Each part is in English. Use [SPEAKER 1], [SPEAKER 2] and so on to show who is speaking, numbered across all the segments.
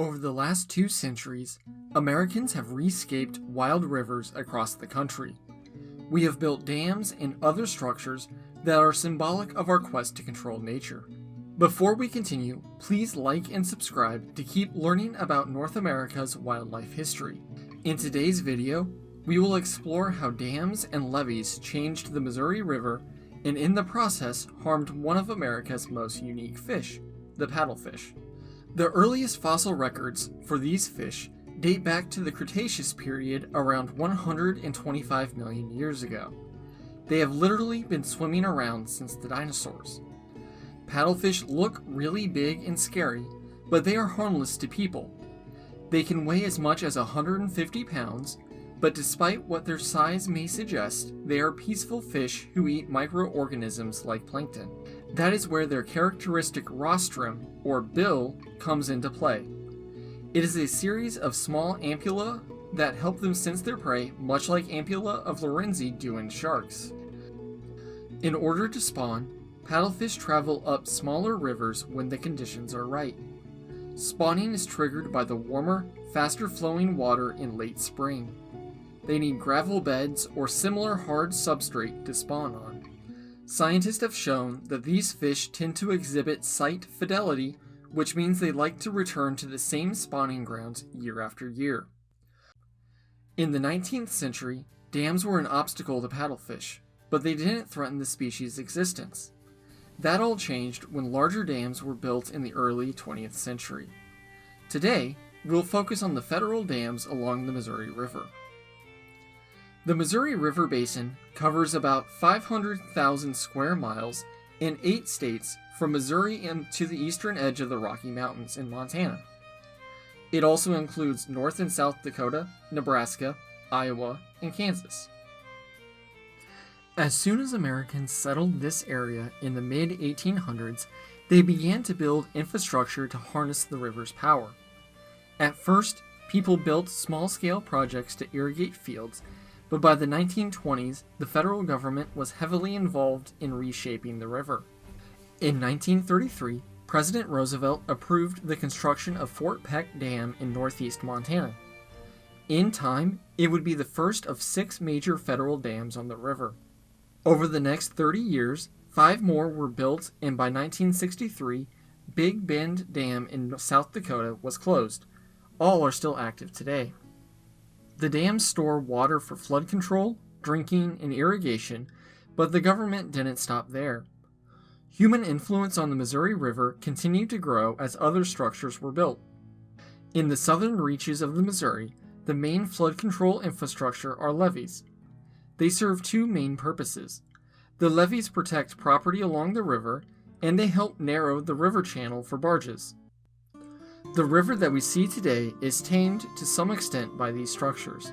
[SPEAKER 1] Over the last 2 centuries, Americans have rescaped wild rivers across the country. We have built dams and other structures that are symbolic of our quest to control nature. Before we continue, please like and subscribe to keep learning about North America's wildlife history. In today's video, we will explore how dams and levees changed the Missouri River and in the process harmed one of America's most unique fish, the paddlefish. The earliest fossil records for these fish date back to the Cretaceous period around 125 million years ago. They have literally been swimming around since the dinosaurs. Paddlefish look really big and scary, but they are harmless to people. They can weigh as much as 150 pounds, but despite what their size may suggest, they are peaceful fish who eat microorganisms like plankton. That is where their characteristic rostrum, or bill, comes into play. It is a series of small ampullae that help them sense their prey, much like ampullae of Lorenzi do in sharks. In order to spawn, paddlefish travel up smaller rivers when the conditions are right. Spawning is triggered by the warmer, faster flowing water in late spring. They need gravel beds or similar hard substrate to spawn on. Scientists have shown that these fish tend to exhibit site fidelity, which means they like to return to the same spawning grounds year after year. In the 19th century, dams were an obstacle to paddlefish, but they didn't threaten the species' existence. That all changed when larger dams were built in the early 20th century. Today, we'll focus on the federal dams along the Missouri River. The Missouri River Basin covers about 500,000 square miles in 8 states from Missouri to the eastern edge of the Rocky Mountains in Montana. It also includes North and South Dakota, Nebraska, Iowa, and Kansas. As soon as Americans settled this area in the mid-1800s, they began to build infrastructure to harness the river's power. At first, people built small-scale projects to irrigate fields, but by the 1920s, the federal government was heavily involved in reshaping the river. In 1933, President Roosevelt approved the construction of Fort Peck Dam in northeast Montana. In time, it would be the first of 6 major federal dams on the river. Over the next 30 years, 5 more were built, and by 1963, Big Bend Dam in South Dakota was closed. All are still active today. The dams store water for flood control, drinking, and irrigation, but the government didn't stop there. Human influence on the Missouri River continued to grow as other structures were built. In the southern reaches of the Missouri, the main flood control infrastructure are levees. They serve 2 main purposes. The levees protect property along the river, and they help narrow the river channel for barges. The river that we see today is tamed to some extent by these structures.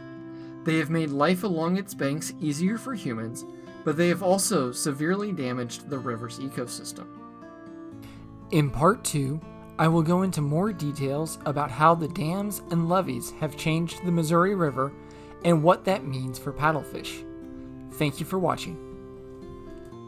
[SPEAKER 1] They have made life along its banks easier for humans, but they have also severely damaged the river's ecosystem. In part 2, I will go into more details about how the dams and levees have changed the Missouri River and what that means for paddlefish. Thank you for watching.